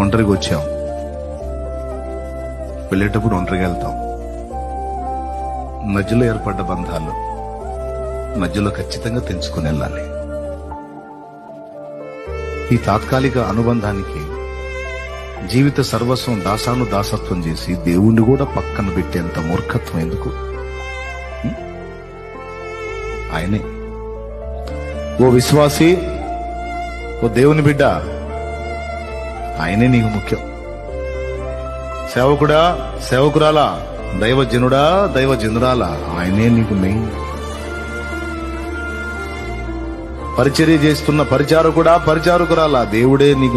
ఒంటరిగా వచ్చాం, వెళ్ళేటప్పుడు ఒంటరిగా వెళ్తాం. మధ్యలో ఏర్పడ్డ బంధాలు మధ్యలో ఖచ్చితంగా తెంచుకుని వెళ్ళాలి. ఈ తాత్కాలిక అనుబంధానికి జీవిత సర్వస్వం దాసత్వం చేసి దేవుణ్ణి కూడా పక్కన పెట్టేంత మూర్ఖత్వం ఎందుకు? ఆయనే. ఓ విశ్వాసి, ఓ దేవుని బిడ్డ, ఆయనే నీకు ముఖ్యం. సేవకుడా, సేవకురాలా, దైవజనుడా, దైవజనురాలా, ఆయనే నీకు మెయిన్. పరిచర్య చేస్తున్న పరిచారకుడా, పరిచారకురాలా, దేవుడే నీకు